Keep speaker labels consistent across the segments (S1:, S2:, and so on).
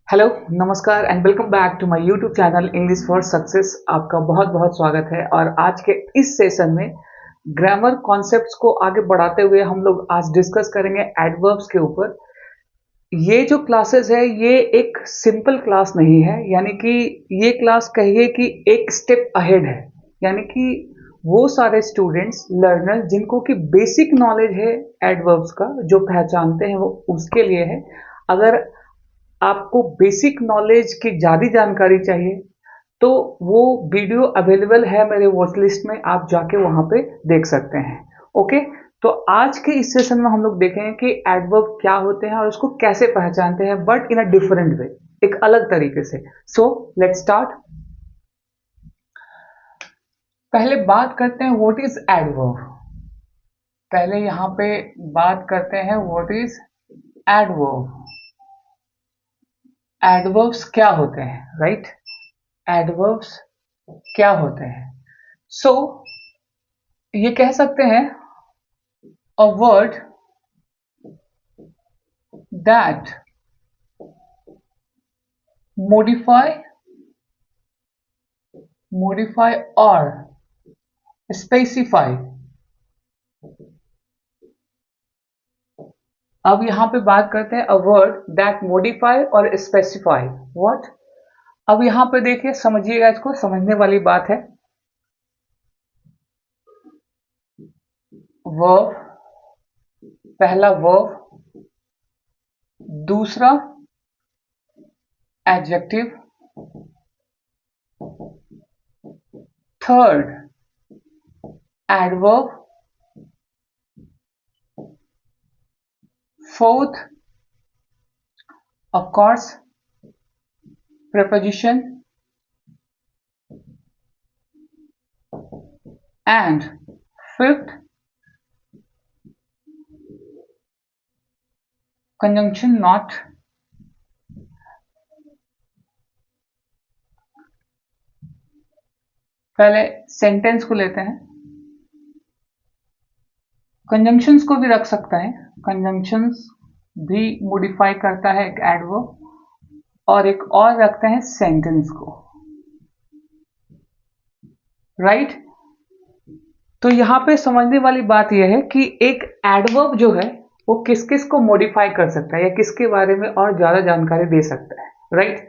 S1: Hello, नमस्कार and welcome back to my YouTube channel English for success. आपका बहुत बहुत स्वागत है। और आज के इस सेशन में ग्रामर कॉन्सेप्ट्स को आगे बढ़ाते हुए हम लोग आज डिस्कस करेंगे एडवर्ब्स के ऊपर। ये जो क्लासेस है ये एक सिंपल क्लास नहीं है, यानी कि ये क्लास कहिए कि एक स्टेप अहेड है। यानी कि वो सारे स्टूडेंट्स लर्नर जिनको कि बेसिक नॉलेज है एडवर्ब्स का, जो पहचानते हैं, वो उसके लिए है। अगर आपको बेसिक नॉलेज की ज़्यादा जानकारी चाहिए तो वो वीडियो अवेलेबल है मेरे वॉच लिस्ट में, आप जाके वहाँ पे देख सकते हैं। ओके, तो आज के इस सेशन में हम लोग देखेंगे कि एडवर्ब क्या होते हैं और उसको कैसे पहचानते हैं, but in a different way, एक अलग तरीके से। So let's start. पहले बात करते हैं व्हाट इज एडवर्ब। पहले यहाँ पे बात करते हैं व्हाट इज एडवर्ब। एडवर्ब्स क्या होते हैं, राइट? एडवर्ब्स क्या होते हैं? सो ये कह सकते हैं a word that modify or specify। अब यहां पे बात करते हैं अ वर्ड दैट मॉडिफाई और स्पेसिफाई व्हाट। अब यहां पे देखिए, समझिएगा, इसको समझने वाली बात है। वर्ब, पहला वर्ब, दूसरा adjective, third adverb, fourth of course preposition, and fifth conjunction not। पहले सेंटेंस को लेते हैं। कंजंक्शंस को भी रख सकता है, कंजंक्शंस भी मॉडिफाई करता है एक एडवर्ब। और एक और रखते हैं सेंटेंस को, राइट? तो यहां पे समझने वाली बात यह है कि एक एडवर्ब जो है वो किस किस को मॉडिफाई कर सकता है या किसके बारे में और ज्यादा जानकारी दे सकता है, राइट?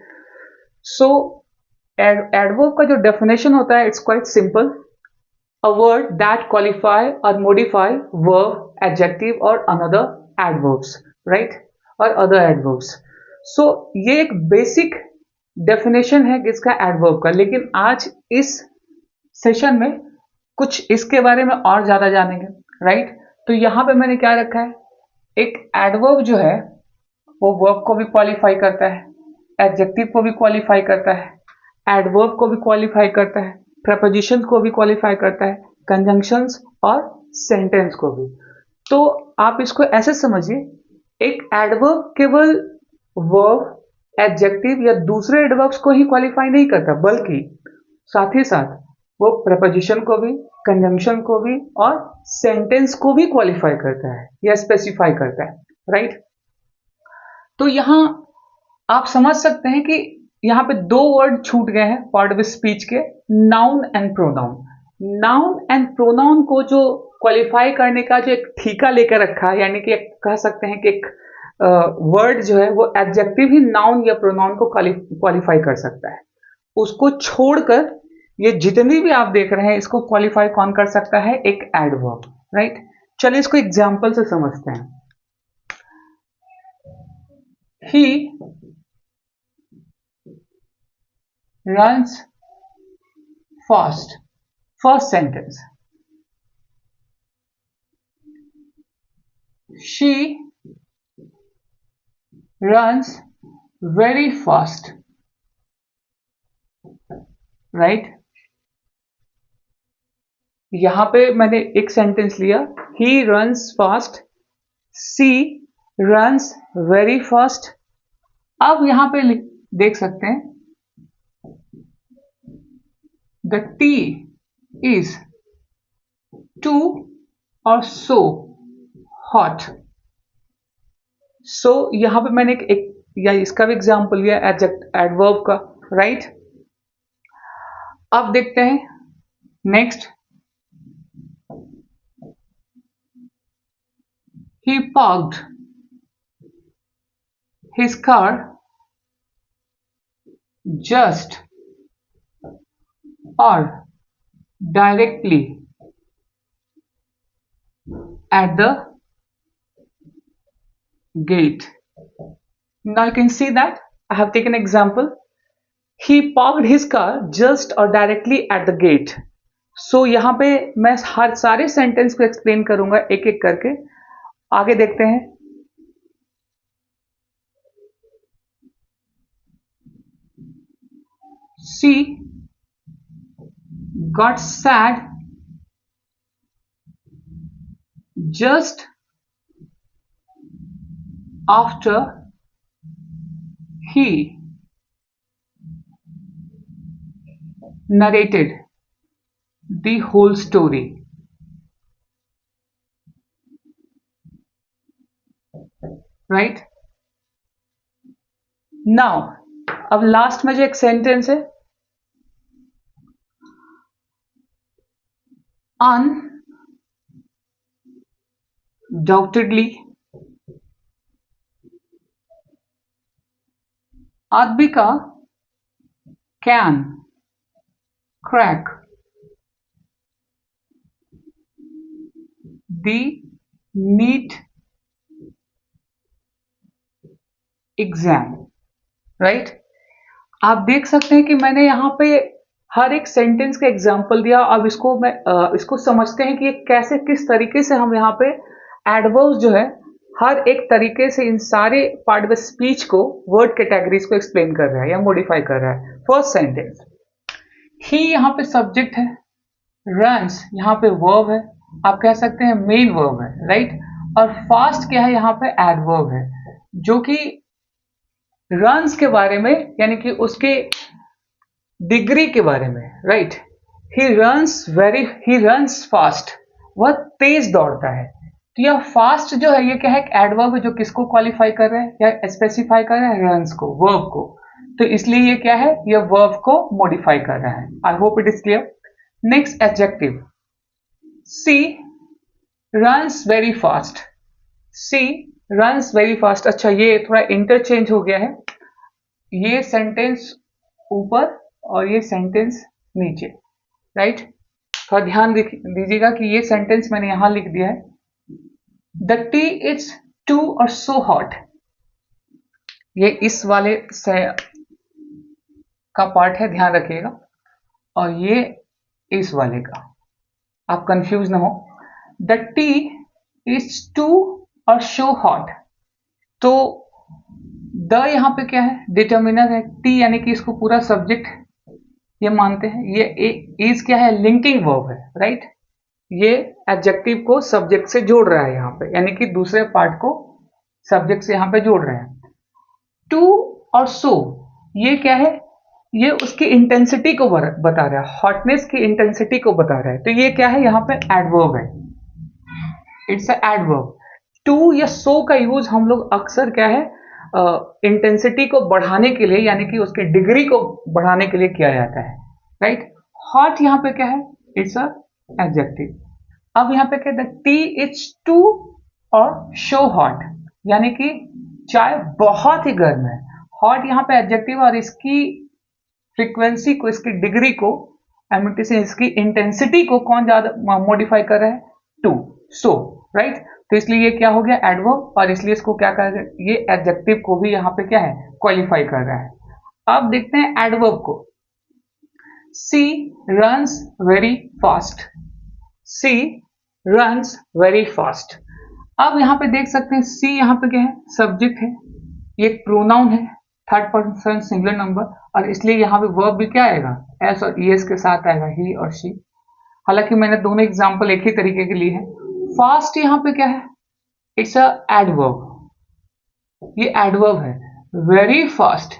S1: सो एडवर्ब का जो डेफिनेशन होता है it's quite simple. A word that qualify or modify verb, adjective or another adverbs, right? और other adverbs। So ये एक बेसिक डेफिनेशन है किसका, एडवर्ब का। लेकिन आज इस सेशन में कुछ इसके बारे में और ज्यादा जानेंगे, राइट? तो यहां पे मैंने क्या रखा है, एक एडवर्ब जो है वो वर्ब को भी क्वालिफाई करता है, एडजेक्टिव को भी क्वालिफाई करता है, एडवर्ब को भी क्वालिफाई करता है, प्रपोजिशन को भी क्वालिफाई करता है, कंजंक्शंस और सेंटेंस को भी। तो आप इसको ऐसे समझिए, एक एडवर्ब केवल वर्ब, एडजेक्टिव या दूसरे एडवर्ब्स को ही क्वालिफाई नहीं करता, बल्कि साथ ही साथ वो प्रपोजिशन को भी, कंजंक्शन को भी और सेंटेंस को भी क्वालिफाई करता है या स्पेसिफाई करता है, राइट? तो यहां आप समझ सकते हैं कि यहाँ पे दो वर्ड छूट गए हैं पार्ट ऑफ स्पीच के, noun and pronoun. Noun and pronoun को जो क्वालिफाई करने का जो एक ठीका लेकर रखा है, यानी कि कह सकते हैं कि एक वर्ड जो है वो एडजेक्टिव ही नाउन या प्रोनाउन को क्वालिफाई कर सकता है। उसको छोड़कर ये जितनी भी आप देख रहे हैं इसको क्वालिफाई कौन कर सकता है, एक एडवर्ब, राइट? चलिए इसको एग्जाम्पल से समझते हैं। ही runs fast, first sentence। She runs very fast, right? यहां पे मैंने एक सेंटेंस लिया, he runs fast, she runs very fast। अब यहां पे देख सकते हैं the T is too or so hot। सो यहां पे मैंने एक या इसका भी एग्जाम्पल लिया एडवर्ब का, राइट। अब देखते हैं next, he parked his car just or directly at the gate. Now you can see that I have taken example. He parked his car just or directly at the gate. So यहाँ पे मैं हर सारे sentence को explain करूंगा एक एक करके। आगे देखते हैं। She got sad just after he narrated the whole story. Right? Now, अब लास्ट में जो एक सेंटेंस है, undoubtedly Adbika can crack the NEET exam, right. आप देख सकते हैं कि मैंने यहाँ पे हर एक सेंटेंस का एग्जाम्पल दिया। अब इसको समझते हैं कि ये कैसे, किस तरीके से हम यहाँ पे एडवर्ब्स जो है हर एक तरीके से इन सारे पार्ट ऑफ स्पीच को, वर्ड कैटेगरीज को एक्सप्लेन कर रहा है या मॉडिफाई कर रहा है। फर्स्ट सेंटेंस, ही यहाँ पे सब्जेक्ट है, रन्स यहाँ पे वर्ब है, आप कह सकते हैं मेन वर्ब है, राइट। और फास्ट क्या है, यहाँ पे एडवर्ब है जो कि रन्स के बारे में, यानी कि उसके डिग्री के बारे में, राइट। ही रन्स फास्ट, वह तेज दौड़ता है। तो यह फास्ट जो है ये क्या है, एक एडवर्ब है जो किसको क्वालिफाई कर रहा है या स्पेसिफाई कर रहा है, रन्स को, वर्ब को। तो इसलिए ये क्या है, ये वर्ब को मॉडिफाई कर रहा है। I hope it is clear. Next adjective, she runs very fast. She runs very fast. अच्छा, ये थोड़ा इंटरचेंज हो गया है, ये सेंटेंस ऊपर और ये सेंटेंस नीचे, राइट। थोड़ा ध्यान दीजिएगा कि ये सेंटेंस मैंने यहां लिख दिया है, द टी इज टू और सो हॉट। ये इस वाले से का पार्ट है, ध्यान रखिएगा, और ये इस वाले का, आप कंफ्यूज ना हो। द टी इज टू और शो हॉट। तो द यहाँ पे क्या है, डिटर्मिनर है, टी यानी कि इसको पूरा सब्जेक्ट ये मानते हैं, ये इज क्या है, लिंकिंग वर्ब है, राइट। ये एडजेक्टिव को सब्जेक्ट से जोड़ रहा है यहाँ पे, यानी कि दूसरे पार्ट को सब्जेक्ट से यहाँ पे जोड़ रहे हैं। टू और सो ये क्या है, ये उसकी इंटेंसिटी को बता रहा है, हॉटनेस की इंटेंसिटी को बता रहा है। तो ये क्या है, यहाँ पे एडवर्ब है, इट्स अ एडवर्ब। टू या सो का यूज हम लोग अक्सर क्या है, इंटेंसिटी को बढ़ाने के लिए, यानी कि उसकी डिग्री को बढ़ाने के लिए किया जाता है, राइट। हॉट यहाँ पे क्या है, इट्स अ एडजेक्टिव। अब यहाँ पे क्या है, टी इज टू और शो हॉट, यानी कि चाय बहुत ही गर्म है। हॉट यहाँ पे एडजेक्टिव और इसकी फ्रीक्वेंसी को, इसकी डिग्री को, इसकी इंटेंसिटी को कौन ज्यादा मॉडिफाई कर रहा है, टू, सो, राइट। तो इसलिए ये क्या हो गया, एडवर्ब, और इसलिए इसको क्या कर रहा है, ये एडजेक्टिव को भी यहाँ पे क्या है, क्वालिफाई कर रहा है। अब देखते हैं एडवर्ब को, सी runs very fast. She runs very fast. अब यहाँ पे देख सकते हैं सी यहाँ पे क्या है, सब्जेक्ट है, ये एक प्रोनाउन है, थर्ड पर्सन सिंगुलर नंबर, और इसलिए यहाँ पे वर्ब भी क्या आएगा, एस और ईएस के साथ आएगा, ही और शी। हालांकि मैंने दोनों एग्जाम्पल एक ही तरीके के लिए हैं। फास्ट यहाँ पे क्या है, इट्स अ एडवर्ब, ये एडवर्ब है। वेरी फास्ट,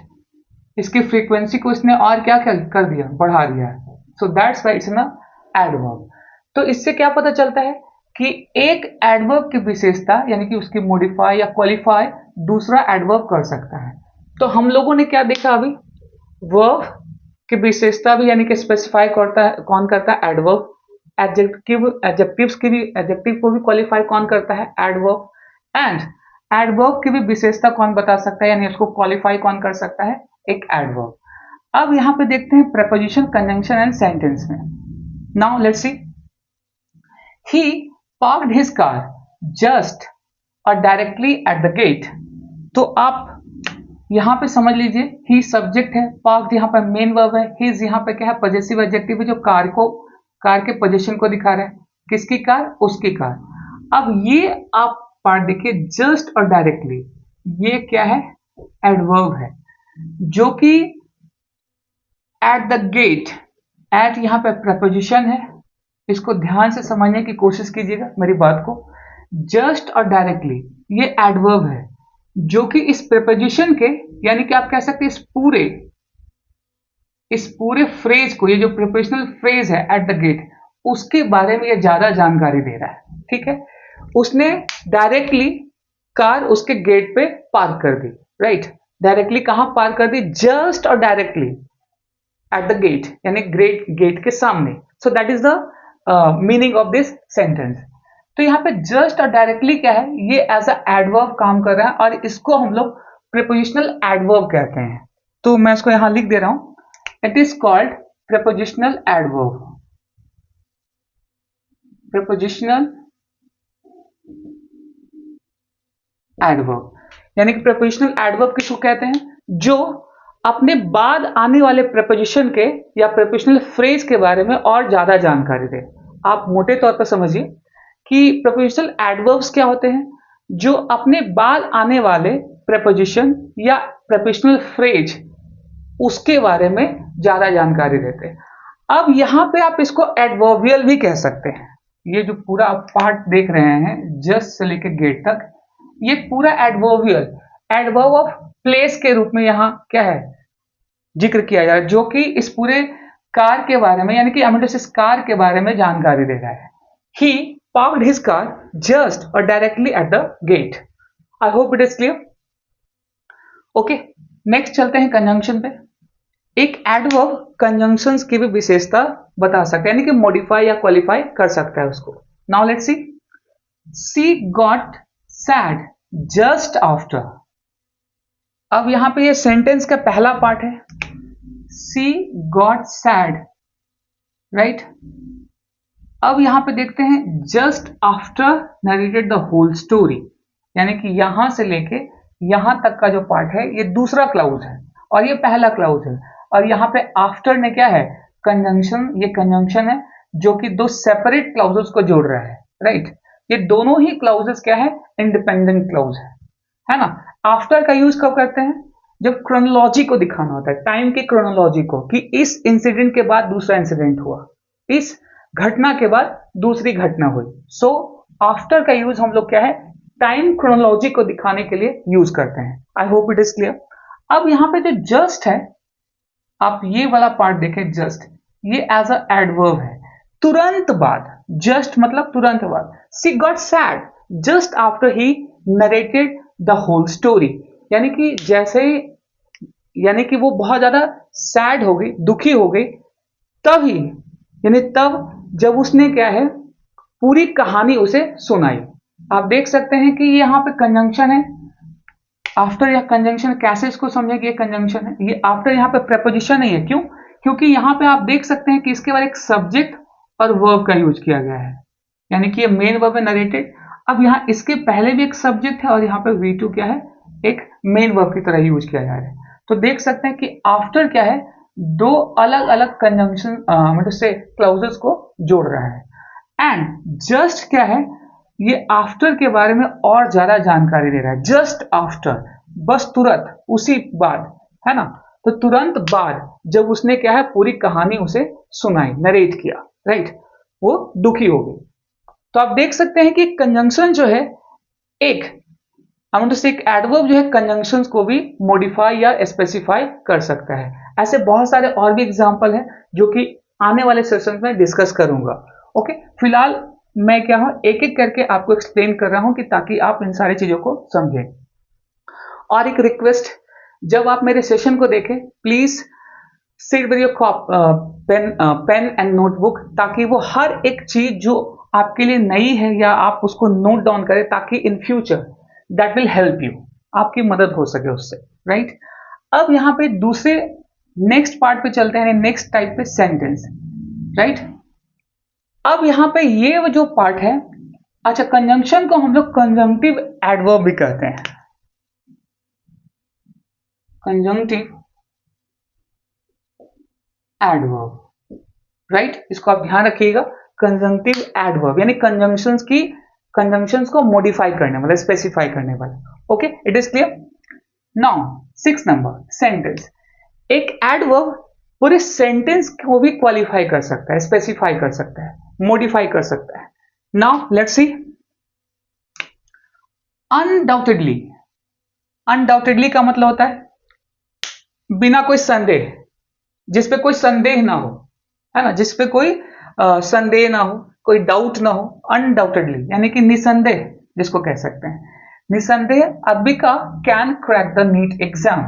S1: इसकी फ्रीक्वेंसी को इसने और क्या कर दिया, बढ़ा दिया, so that's why it's an adverb. तो इससे क्या पता चलता है कि एक एडवर्ब की विशेषता, यानी कि उसकी मॉडिफाई या क्वालिफाई दूसरा एडवर्ब कर सकता है। तो हम लोगों ने क्या देखा अभी, वर्ब की विशेषता भी यानी कि स्पेसिफाई करता है, कौन करता है, एडवर्ब। एडजेक्टिव्स की भी, एडजेक्टिव को भी क्वालिफाई कौन करता है, एडवर्ब। एंड एडवर्ब की भी विशेषता कौन बता सकता है, यानी उसको क्वालिफाई कौन कर सकता है, एक एडवर्ब। अब यहां पे देखते हैं प्रेपोजिशन, कंजंक्शन एंड सेंटेंस में। Now let's see, he parked his car just और डायरेक्टली एट द गेट। तो आप यहां पे समझ लीजिए, ही सब्जेक्ट है, पार्क्ड यहां पर मेन वर्ब है, हिज यहां पे क्या है, पॉजेसिव एडजेक्टिव है जो कार के पोजीशन को दिखा रहा है। किसकी कार, उसकी कार। अब ये आप पार्ट देखिए, जस्ट और डायरेक्टली, ये क्या है, एडवर्ब है, जो कि एट द गेट, एट यहां पे प्रपोजिशन है, इसको ध्यान से समझने की कोशिश कीजिएगा मेरी बात को। जस्ट और डायरेक्टली ये एडवर्ब है, जो कि इस प्रपोजिशन के, यानी कि आप कह सकते हैं इस पूरे फ्रेज को, ये जो प्रोफेशनल फ्रेज है एट द गेट, उसके बारे में ये ज्यादा जानकारी दे रहा है। ठीक है, उसने डायरेक्टली कार उसके गेट पे पार्क कर दी, राइट। डायरेक्टली कहां पार्क कर दी, जस्ट और डायरेक्टली एट द गेट, यानी गेट के सामने। So that is the meaning of this sentence. तो यहाँ पे जस्ट और डायरेक्टली क्या है, ये एज अ एडवर्ब काम कर रहा है, और इसको हम लोग प्रीपोजिशनल एडवर्ब कहते हैं। तो मैं इसको यहां लिख दे रहा हूं, it is called prepositional adverb. Prepositional adverb, यानी कि प्रीपोजिशनल एडवर्ब किसको कहते हैं, जो अपने बाद आने वाले प्रीपोजिशन के या प्रीपोजिशनल फ्रेज के बारे में और ज्यादा जानकारी दे। आप मोटे तौर पर समझिए कि प्रीपोजिशनल एडवर्ब्स क्या होते हैं, जो अपने बाद आने वाले प्रीपोजिशन या प्रीपोजिशनल फ्रेज उसके बारे में ज्यादा जानकारी देते हैं। अब यहां पे आप इसको एडवर्बियल भी कह सकते हैं। ये जो पूरा आप पार्ट देख रहे हैं जस्ट से लेकर गेट तक, ये पूरा एडवर्बियल, एडवर्ब ऑफ प्लेस के रूप में यहां क्या है, जिक्र किया जा रहा है, जो कि इस पूरे कार के बारे में, यानी कि अमेडस कार के बारे में जानकारी दे रहा है। He parked his car just और directly at the gate. I hope it is clear. Okay, next चलते हैं कंजंक्शन पे। एक एडवर्ब कंजंक्शंस की भी विशेषता बता सकता है, यानी कि मॉडिफाई या क्वालिफाई कर सकता है उसको। Now let's see, she got sad just after. अब यहां पे ये सेंटेंस का पहला पार्ट है, शी गॉट सैड, राइट। अब यहां पे देखते हैं, just after narrated the whole story, यानी कि यहां से लेके यहां तक का जो पार्ट है, ये दूसरा क्लाउज है और ये पहला क्लाउज है। और यहां पे आफ्टर ने क्या है, कंजंक्शन, ये कंजंक्शन है जो कि दो सेपरेट क्लाउजेस को जोड़ रहा है, राइट। ये दोनों ही क्लाउजेस क्या है, इंडिपेंडेंट क्लाउज है ना। आफ्टर का यूज कब करते हैं, जब क्रोनोलॉजी को दिखाना होता है, टाइम की क्रोनोलॉजी को, कि इस इंसिडेंट के बाद दूसरा इंसिडेंट हुआ, इस घटना के बाद दूसरी घटना हुई। सो आफ्टर का यूज हम लोग क्या है, टाइम क्रोनोलॉजी को दिखाने के लिए यूज करते हैं। I hope it is clear. अब यहां पे जो जस्ट है, आप ये वाला पार्ट देखें, जस्ट ये एज अ एडवर्ब है, तुरंत बाद, जस्ट मतलब तुरंत बाद। She got sad just after he narrated the whole story, यानी कि जैसे ही, यानी कि वो बहुत ज्यादा सैड हो गई, दुखी हो गई, तभी, यानी तब जब उसने क्या है, पूरी कहानी उसे सुनाई। आप देख सकते हैं कि यहां पे कंजंक्शन है, आफ्टर या कंजंक्शन, कैसे इसको समझेंगे, ये कंजंक्शन है, ये आफ्टर यहां पे प्रेपोजिशन नहीं है। क्यों, क्योंकि यहां पे आप देख सकते हैं कि इसके बाद एक सब्जेक्ट और वर्ब का यूज किया गया है, यानी कि ये मेन वर्ब है नरेटेड। अब यहां इसके पहले भी एक सब्जेक्ट है और यहां पे V2 क्या है, एक मेन वर्ब की तरह यूज किया जा रहा है। तो देख सकते हैं कि आफ्टर क्या है, दो अलग अलग कंजंक्शन मतलब से क्लाउजेस को जोड़ रहा है। एंड जस्ट क्या है, ये आफ्टर के बारे में और ज्यादा जानकारी दे रहा है। जस्ट आफ्टर, बस तुरंत, उसी बाद, है ना। तो तुरंत बाद जब उसने क्या है, पूरी कहानी उसे सुनाई, नरेट किया, राइट, वो दुखी हो गई। तो आप देख सकते हैं कि कंजंक्शन जो है, एक एक एडवर्ब जो है कंजंक्शंस को भी मॉडिफाई या स्पेसिफाई कर सकता है। ऐसे बहुत सारे और भी एग्जांपल हैं जो कि आने वाले सेशन में डिस्कस करूंगा। ओके, फिलहाल मैं क्या हूं, एक एक करके आपको एक्सप्लेन कर रहा हूं कि ताकि आप इन सारी चीजों को समझें। और एक रिक्वेस्ट, जब आप मेरे सेशन को देखें, please sit with your pen and notebook, ताकि वो हर एक चीज जो आपके लिए नई है या आप उसको नोट डाउन करें, ताकि in future that will help you, आपकी मदद हो सके उससे, राइट। अब यहाँ पे दूसरे नेक्स्ट पार्ट पे चलते हैं, नेक्स्ट टाइप पे सेंटेंस, राइट। अब यहाँ पे ये जो पार्ट है, अच्छा, कंजंक्शन को हम लोग कंजंक्टिव एडवर्ब भी कहते हैं, कंजंक्टिव एडवर्ब, राइट। इसको आप ध्यान रखिएगा, कंजंक्टिव एडवर्ब यानी कंजंक्शंस को मॉडिफाई करने वाला, स्पेसिफाई करने वाला। Okay, it is clear. Now 6 number, sentence. एक एडवर्ब पूरे सेंटेंस को भी क्वालिफाई कर सकता है, स्पेसिफाई कर सकता है, मॉडिफाई कर सकता है। Now let's see. Undoubtedly, undoubtedly का मतलब होता है बिना कोई संदेह, जिसपे कोई संदेह ना हो, है ना, जिसपे कोई संदेह ना हो, कोई डाउट ना हो, अनडाउटेडली यानी कि निसंदेह जिसको कह सकते हैं। निसंदेह Advika can crack the NEET exam,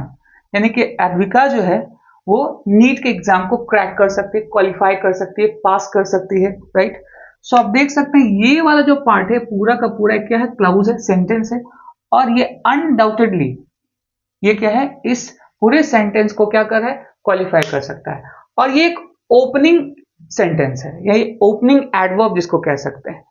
S1: यानी कि अद्विका जो है वो नीट के एग्जाम को क्रैक कर सकती है, क्वालिफाई कर सकती है, पास कर सकती है, राइट। सो आप देख सकते हैं ये वाला जो पार्ट है पूरा का पूरा क्या है, क्लाउज है, सेंटेंस है, और ये अनडाउटेडली ये क्या है, इस पूरे सेंटेंस को क्या कर रहा है, क्वालिफाई कर सकता है। और ये एक ओपनिंग सेंटेंस है, यही ओपनिंग एडवर्ब जिसको कह सकते हैं,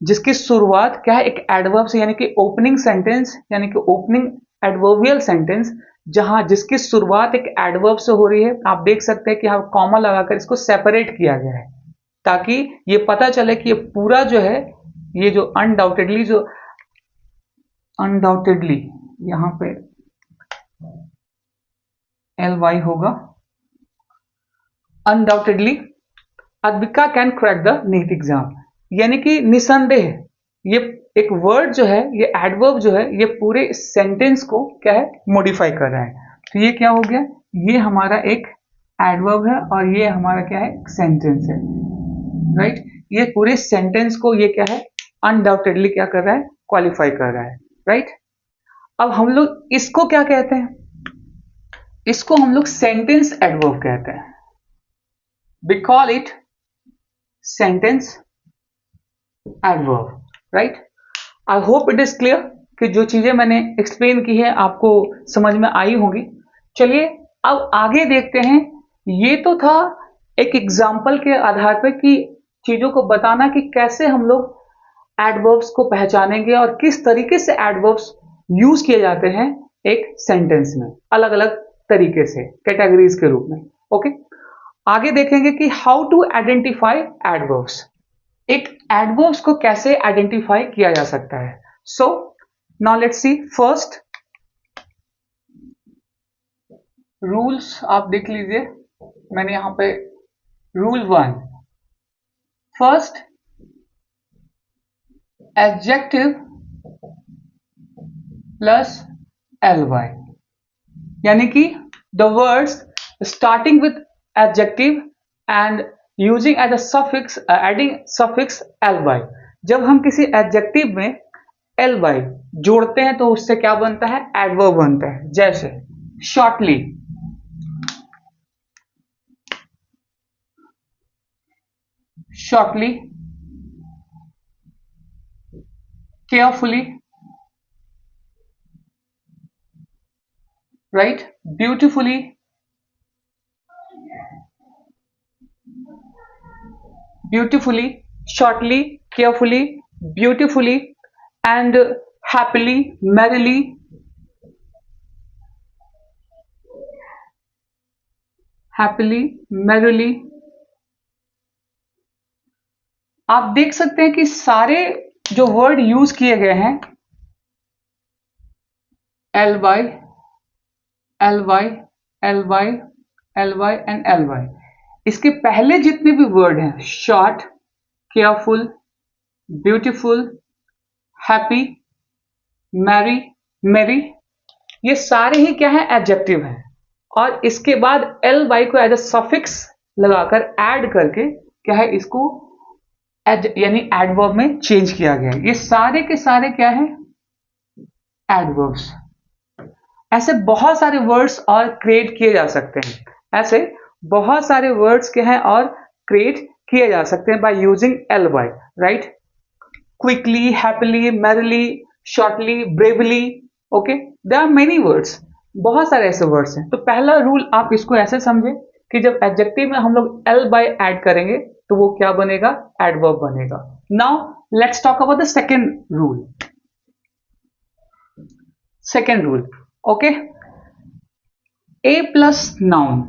S1: जिसकी शुरुआत क्या है, एक एडवर्ब से, यानी कि ओपनिंग सेंटेंस, यानी कि ओपनिंग एडवर्बियल सेंटेंस, जहां जिसकी शुरुआत एक एडवर्ब से हो रही है। आप देख सकते हैं कि यहाँ कॉमा लगाकर इसको सेपरेट किया गया है, ताकि ये पता चले कि ये पूरा जो है, ये जो अनडाउटेडली यहां पे ly होगा, undoubtedly Advika can crack the NEET exam, यानी कि निसंदेह, ये एक वर्ड जो है, ये एडवर्ब जो है, ये पूरे सेंटेंस को क्या है, मॉडिफाई कर रहा है। तो ये क्या हो गया, ये हमारा एक एडवर्ब है और ये हमारा क्या है, सेंटेंस है, राइट। ये पूरे सेंटेंस को ये क्या है, अनडाउटेडली क्या कर रहा है, क्वालिफाई कर रहा है, राइट। अब हम लोग इसको क्या कहते हैं, इसको हम लोग सेंटेंस एडवर्ब कहते हैं। We call it sentence adverb, right? I hope it is clear कि जो चीजें मैंने एक्सप्लेन की है आपको समझ में आई होंगी। चलिए अब आगे देखते हैं। ये तो था एक एग्जाम्पल के आधार पर कि चीजों को बताना कि कैसे हम लोग एडवर्ब्स को पहचानेंगे और किस तरीके से एडवर्ब्स यूज किए जाते हैं एक सेंटेंस में, अलग अलग तरीके से, कैटेगरीज के रूप में। ओके, आगे देखेंगे कि हाउ टू आइडेंटिफाई एडवर्ब्स, एक एडवर्ब्स को कैसे आइडेंटिफाई किया जा सकता है। So now let's see. First rules आप देख लीजिए, मैंने यहां पे rule 1, first adjective plus ly, यानी कि the words starting with adjective and using as a suffix, adding suffix ly। जब हम किसी एडजेक्टिव में ly जोड़ते हैं तो उससे क्या बनता है, एडवर्ब बनता है। जैसे shortly, shortly, carefully, right, beautifully, beautifully, shortly, carefully, beautifully, and happily, merrily, happily, merrily। आप देख सकते हैं कि सारे जो वर्ड यूज किए गए हैं, ly, ly, ly, ly and ly, इसके पहले जितने भी वर्ड हैं, short, careful, beautiful, happy, merry, मेरी, ये सारे ही क्या है, एडजेक्टिव हैं। और इसके बाद ly को एज अ सफिक्स लगाकर ऐड करके क्या है, इसको यानी एडवर्ब में चेंज किया गया है। ये सारे के सारे क्या है, एडवर्ब्स। ऐसे बहुत सारे वर्ड्स और क्रिएट किए जा सकते हैं। ऐसे बहुत सारे वर्ड्स के हैं और क्रिएट किए जा सकते हैं by using L Y, right? Quickly, happily, merrily, shortly, bravely, okay, there are many words, बहुत सारे ऐसे वर्ड्स हैं। तो पहला रूल आप इसको ऐसे समझें कि जब एडजेक्टिव में हम लोग एल बाय ऐड करेंगे तो वो क्या बनेगा? एडवर्ब बनेगा। Now let's talk about the second rule. Second rule, okay, A plus noun,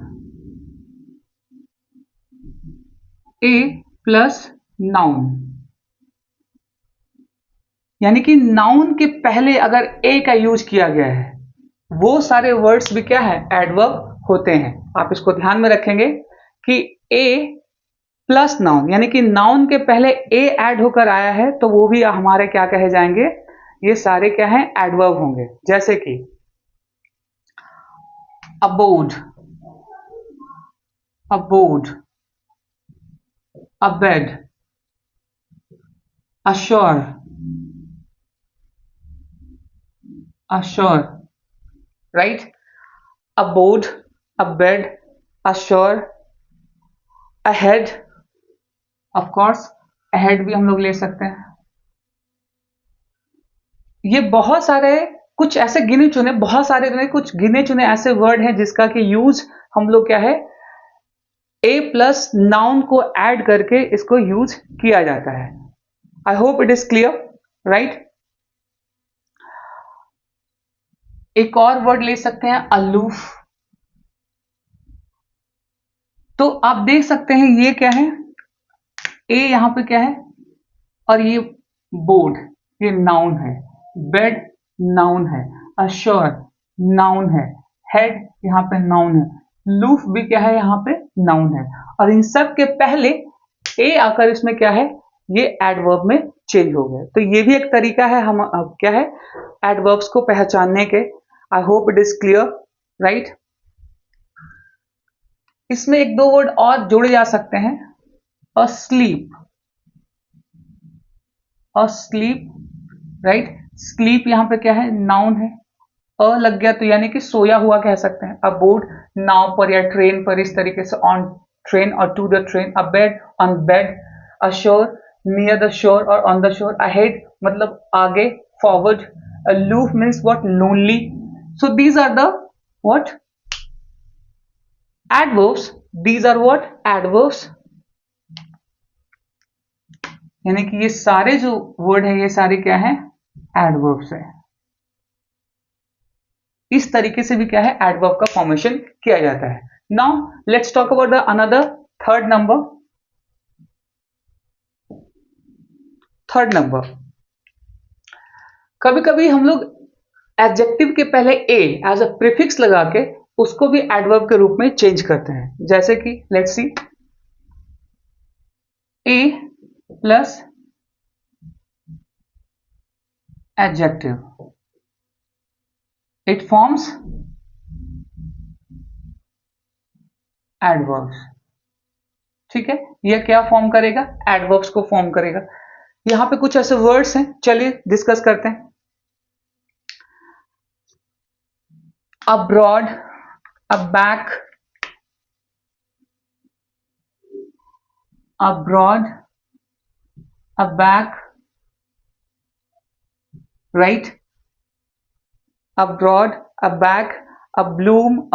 S1: A plus noun, यानी कि नाउन के पहले अगर ए का यूज किया गया है वो सारे वर्ड्स भी क्या है? एडवर्ब होते हैं। आप इसको ध्यान में रखेंगे कि ए प्लस नाउन, यानी कि नाउन के पहले ए ऐड होकर आया है तो वो भी हमारे क्या कहे जाएंगे? ये सारे क्या हैं? एडवर्ब होंगे। जैसे कि abode, abode, abed, assure, assure, right? Abode, abed, assure, ahead, of course ahead भी हम लोग ले सकते हैं। ये बहुत सारे, कुछ ऐसे गिने चुने, बहुत सारे नहीं, कुछ गिने चुने ऐसे वर्ड हैं जिसका कि यूज हम लोग क्या है? ए प्लस नाउन को ऐड करके इसको यूज किया जाता है। I hope it is clear, right? एक और वर्ड ले सकते हैं अलूफ। तो आप देख सकते हैं ये क्या है? ए यहां पे क्या है और ये बोर्ड, ये नाउन है। बेड नाउन है, अश्योर नाउन है, हेड यहाँ पे नाउन है, लूफ भी क्या है? यहाँ पे नाउन है। और इन सब के पहले ए आकर इसमें क्या है? ये एडवर्ब में चेंज हो गए। तो ये भी एक तरीका है हम क्या है? एडवर्ब्स को पहचानने के। आई hope it is clear, right? इसमें एक दो वर्ड और जोड़े जा सकते हैं। asleep, asleep, right? स्लीप यहां पे क्या है? नाउन है। अ लग गया तो यानी कि सोया हुआ कह सकते हैं। अबोर्ड नाव पर या ट्रेन पर, इस तरीके से ऑन ट्रेन और to the train. A bed on bed, ashore near the shore और ऑन द शोर, अहेड मतलब आगे, forward, aloof means what? Lonely. So these are the what? Adverbs. These are what? Adverbs. यानी कि ये सारे जो word है ये सारे क्या है? एडवर्ब्स है। इस तरीके से भी क्या है? एडवर्ब का फॉर्मेशन किया जाता है। Now let's talk about the another third number. Third number, कभी कभी हम लोग एडजेक्टिव के पहले ए एज अ प्रीफिक्स लगा के उसको भी एडवर्ब के रूप में चेंज करते हैं। जैसे कि let's see, A plus adjective, it forms adverbs. ठीक है, यह क्या फॉर्म करेगा? एडवर्ब्स को फॉर्म करेगा। यहां पे कुछ ऐसे वर्ड्स हैं, चलिए डिस्कस करते हैं। अब्रॉड, अबैक, abroad, aback, right? Abroad, aback, abloom,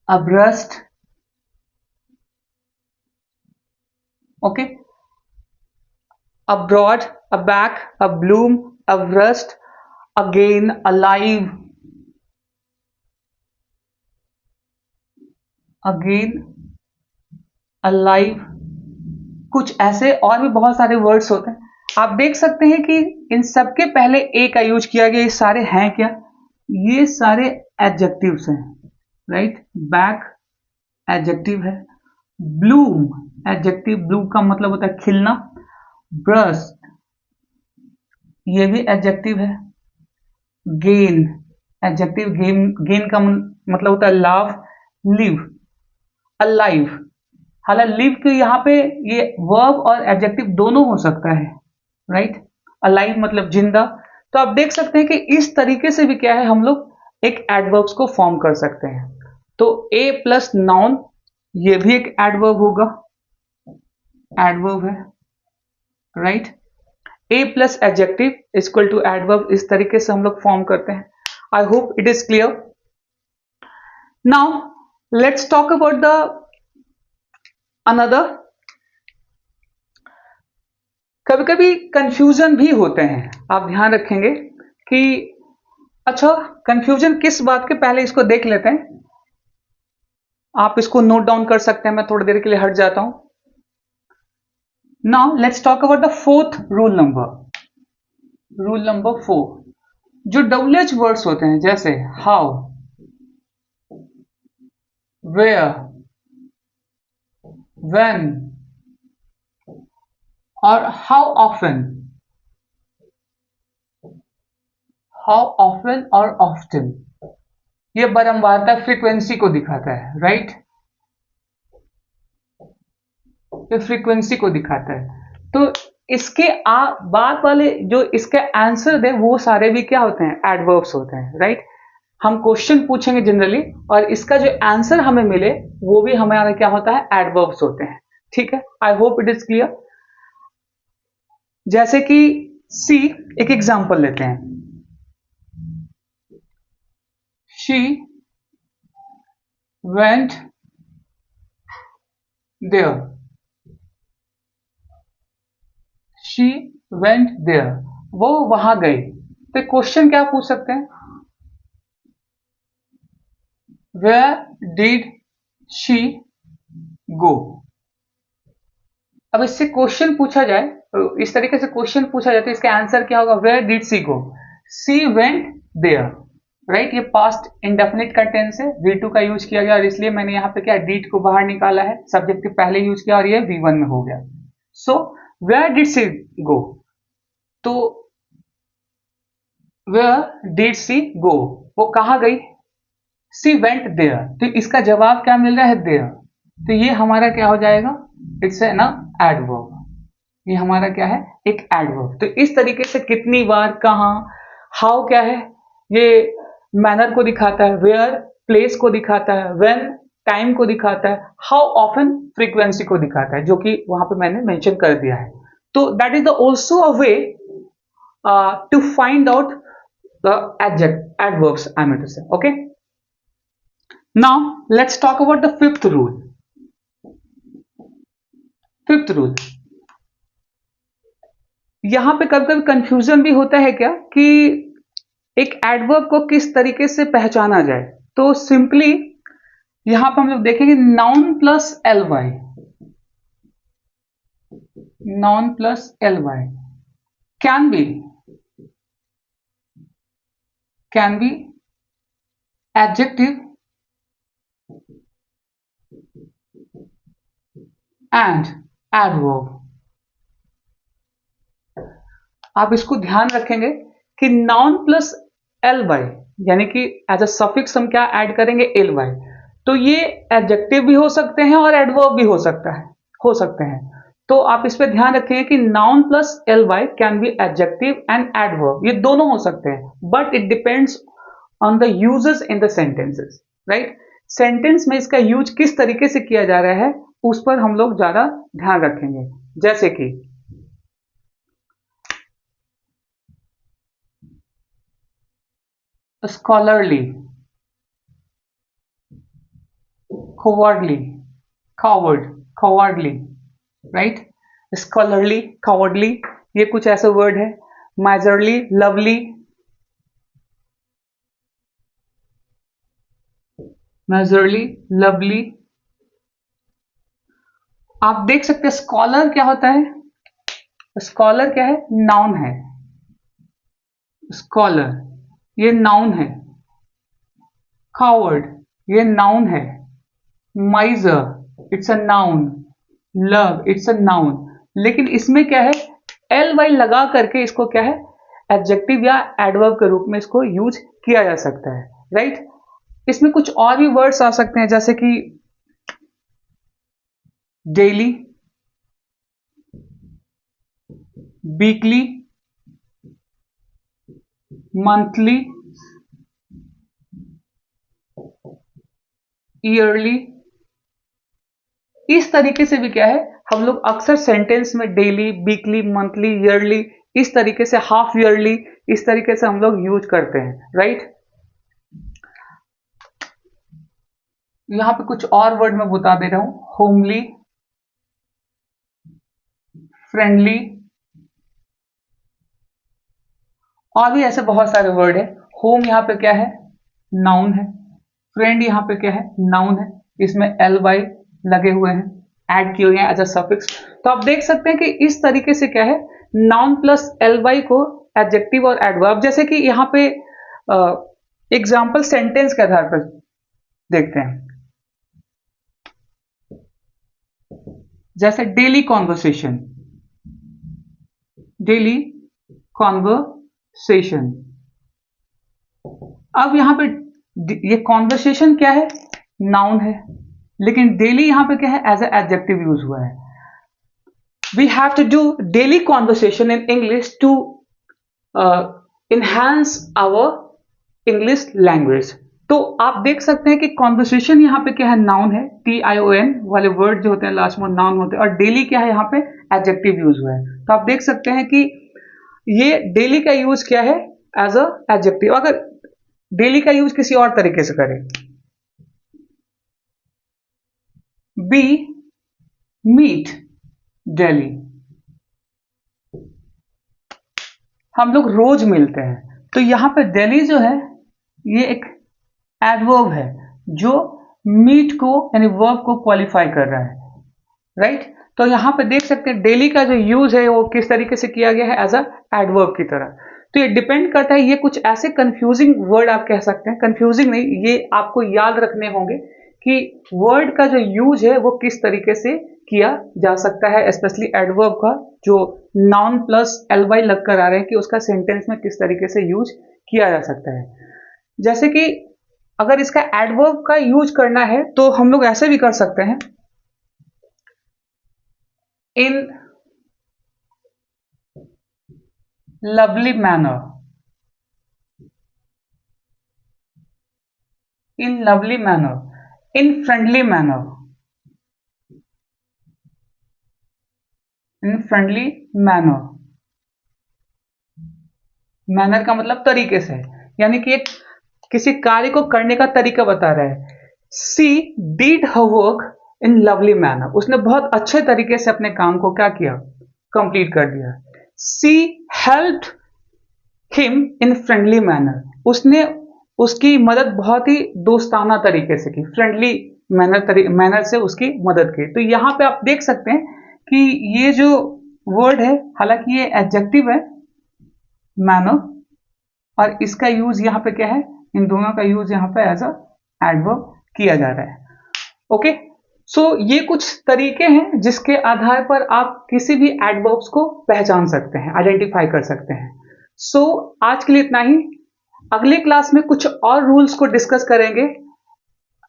S1: abrust, okay? Abroad, aback, abloom, abrust, again, alive, again, alive। कुछ ऐसे और भी बहुत सारे वर्ड्स होते हैं। आप देख सकते हैं कि इन सबके पहले ए का यूज किया गया। ये सारे हैं क्या? ये सारे एडजेक्टिव्स हैं, राइट? बैक एडजेक्टिव है, ब्लूम एडजेक्टिव, ब्लू का मतलब होता है खिलना, ब्रस्ट ये भी एडजेक्टिव है, गेन एडजेक्टिव, गेन का मतलब होता है लाभ, लिव, अलाइव। हालांकि लिव के यहाँ पे ये वर्ब और एडजेक्टिव दोनों हो सकता है, राइट। अलाइव मतलब जिंदा। तो आप देख सकते हैं कि इस तरीके से भी क्या है, हम लोग एक एडवर्ब्स को फॉर्म कर सकते हैं। तो ए प्लस नाउन, ये भी एक एडवर्ब होगा, एडवर्ब है, right. A plus adjective equal to adverb, इस तरीके से हम लोग फॉर्म करते हैं। I hope it is clear. Now let's talk about the another. कभी कभी कंफ्यूजन भी होते हैं, आप ध्यान रखेंगे कि अच्छा कंफ्यूजन किस बात के, पहले इसको देख लेते हैं। आप इसको नोट डाउन कर सकते हैं, मैं थोड़ी देर के लिए हट जाता हूं। Now let's talk about the fourth rule number. Rule number 4, जो WH वर्ड्स होते हैं जैसे हाउ, वेयर, व्हेन और हाउ ऑफन, हाउ ऑफन और ऑफ्टन, ये बारंबारता फ्रीक्वेंसी को दिखाता है, राइट। ये फ्रीक्वेंसी को दिखाता है। तो इसके बाद वाले जो इसके आंसर दे वो सारे भी क्या होते हैं, एडवर्ब्स होते हैं, राइट। हम क्वेश्चन पूछेंगे जनरली और इसका जो आंसर हमें मिले वो भी हमारा क्या होता है, एडवर्ब्स होते हैं, ठीक है। I hope it is clear. जैसे कि सी, एक एग्जांपल लेते हैं। She went there, she went there, वो वहां गई। तो क्वेश्चन क्या पूछ सकते हैं, वेयर डिड शी गो। अब इससे क्वेश्चन पूछा जाए, तो इस तरीके से क्वेश्चन पूछा जाए तो इसका आंसर क्या होगा, where did she go, she went there, right. ये पास्ट इंडेफिनिट का टेंस है, V2 का यूज किया गया और इसलिए मैंने यहाँ पे क्या डिड को बाहर निकाला है, सब्जेक्ट पहले यूज किया और ये V1 में हो गया। सो वेयर डिड सी गो, तो वेयर डिड सी गो, वो कहाँ गई, सी वेंट देयर। तो इसका जवाब क्या मिल रहा है, देयर। तो ये हमारा क्या हो जाएगा, इट्स एन एडवर्ब। ये हमारा क्या है, एक एडवर्ब। तो इस तरीके से कितनी बार, कहां, हाउ क्या है, ये मैनर को दिखाता है, वेयर प्लेस को दिखाता है, व्हेन टाइम को दिखाता है, हाउ ऑफन फ्रीक्वेंसी को दिखाता है, जो कि वहां पे मैंने मेंशन कर दिया है। तो that is the also a way to find out the adverbs, I meant to say. Okay, now let's talk about the fifth rule. Fifth rule, यहां पे कभी कभी कंफ्यूजन भी होता है क्या कि एक एडवर्ब को किस तरीके से पहचाना जाए। तो सिंपली यहां पर हम लोग देखेंगे noun plus L Y, noun plus L Y can be adjective and adverb. आप इसको ध्यान रखेंगे कि नाउन प्लस एल वाई, यानी कि एज अ सफिक्स हम क्या ऐड करेंगे, एल वाई। तो ये एडजेक्टिव भी हो सकते हैं और एडवर्ब भी हो सकते हैं। तो आप इस पे ध्यान रखेंगे कि noun plus L Y can be adjective and adverb, ये दोनों हो सकते हैं, but it depends on the uses in the sentences, right. Sentence में इसका यूज किस तरीके से किया जा रहा है उस पर हम लोग ज्यादा ध्यान रखेंगे। जैसे कि scholarly, cowardly, cowardly, right। scholarly, cowardly, ये कुछ ऐसे वर्ड है। miserly, lovely, miserly, lovely। आप देख सकते हैं स्कॉलर क्या होता है, स्कॉलर क्या है, नाउन है, स्कॉलर ये नाउन है, coward ये नाउन है, miser it's a noun, love it's a noun. लेकिन इसमें क्या है, एल वाई लगा करके इसको क्या है, एडजेक्टिव या एडवर्ब के रूप में इसको यूज किया जा सकता है, राइट। इसमें कुछ और भी वर्ड्स आ सकते हैं जैसे कि डेली, वीकली, मंथली, ईयरली, इस तरीके से भी क्या है हम लोग अक्सर सेंटेंस में डेली, वीकली, मंथली, ईयरली, इस तरीके से हाफ ईयरली, इस तरीके से हम लोग यूज करते हैं, राइट। यहां पे कुछ और वर्ड मैं बता दे रहा हूं, होमली, फ्रेंडली, और भी ऐसे बहुत सारे वर्ड है। होम यहां पे क्या है, नाउन है। फ्रेंड यहां पे क्या है, नाउन है। इसमें एल वाई लगे हुए हैं, ऐड किए हुए हैं एज अ सफिक्स। तो आप देख सकते हैं कि इस तरीके से क्या है, नाउन प्लस एल वाई को एडजेक्टिव और एडवर्ब, जैसे कि यहां पे एग्जाम्पल सेंटेंस के आधार पर देखते हैं। जैसे डेली कॉन्वर्सेशन, डेली कॉन्वर्सेशन। अब यहां पे ये कॉन्वर्सेशन क्या है, नाउन है, लेकिन डेली यहां पे क्या है, एज ए एडजेक्टिव यूज हुआ है। We have to do daily conversation in English to enhance our English language. तो आप देख सकते हैं कि कॉन्वर्सेशन यहां पे क्या है, नाउन है, TION वाले वर्ड जो होते हैं लास्ट में नाउन होते हैं, और डेली क्या है यहां पे एडजेक्टिव यूज हुआ है। तो आप देख सकते हैं कि ये डेली का यूज क्या है, एज अ एडजेक्टिव। अगर डेली का यूज किसी और तरीके से करें, बी मीट डेली, हम लोग रोज मिलते हैं। तो यहां पे डेली जो है ये एक एडवर्ब है जो मीट को यानी वर्ब को क्वालिफाई कर रहा है, राइट। तो यहां पे देख सकते हैं डेली का जो यूज है वो किस तरीके से किया गया है, एज अ एडवर्ब की तरह। तो ये डिपेंड करता है, ये कुछ ऐसे कंफ्यूजिंग वर्ड आप कह सकते हैं, कंफ्यूजिंग नहीं, ये आपको याद रखने होंगे कि वर्ड का जो यूज है वो किस तरीके से किया जा सकता है, स्पेशली एडवर्ब का जो नाउन प्लस एलवाई लगकर आ रहे हैं कि उसका सेंटेंस में किस तरीके से यूज किया जा सकता है। जैसे कि अगर इसका एडवर्ब का यूज करना है तो हम लोग ऐसे भी कर सकते हैं, in lovely manner, in lovely manner, in friendly manner, in friendly manner। Manner का मतलब तरीके से, यानी कि एक किसी कार्य को करने का तरीका बता रहा है। She did her work in lovely manner, उसने बहुत अच्छे तरीके से अपने काम को क्या किया, कंप्लीट कर दिया। She helped him in friendly manner, उसने उसकी मदद बहुत ही दोस्ताना तरीके से की, फ्रेंडली मैनर से उसकी मदद की। तो यहां पे आप देख सकते हैं कि ये जो वर्ड है, हालांकि ये एडजेक्टिव है मैनर, और इसका यूज यहां पे क्या है, इन दोनों का यूज यहां पे एज अ एडवर्ब किया जा रहा है। ओके, सो ये कुछ तरीके हैं जिसके आधार पर आप किसी भी एडवर्ब्स को पहचान सकते हैं, आइडेंटिफाई कर सकते हैं। सो आज के लिए इतना ही। अगले क्लास में कुछ और रूल्स को डिस्कस करेंगे,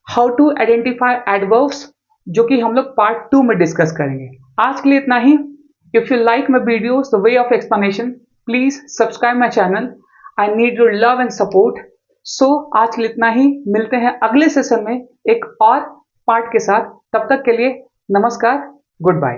S1: हाउ टू आइडेंटिफाई एडवर्ब्स, जो कि हम लोग पार्ट 2 में डिस्कस करेंगे। आज के लिए इतना ही। If you like my videos the way of explanation, please subscribe my channel. I need your love and support. So आज के लिए इतना ही, मिलते हैं अगले सेशन में एक और पार्ट के साथ। तब तक के लिए नमस्कार, गुड बाय।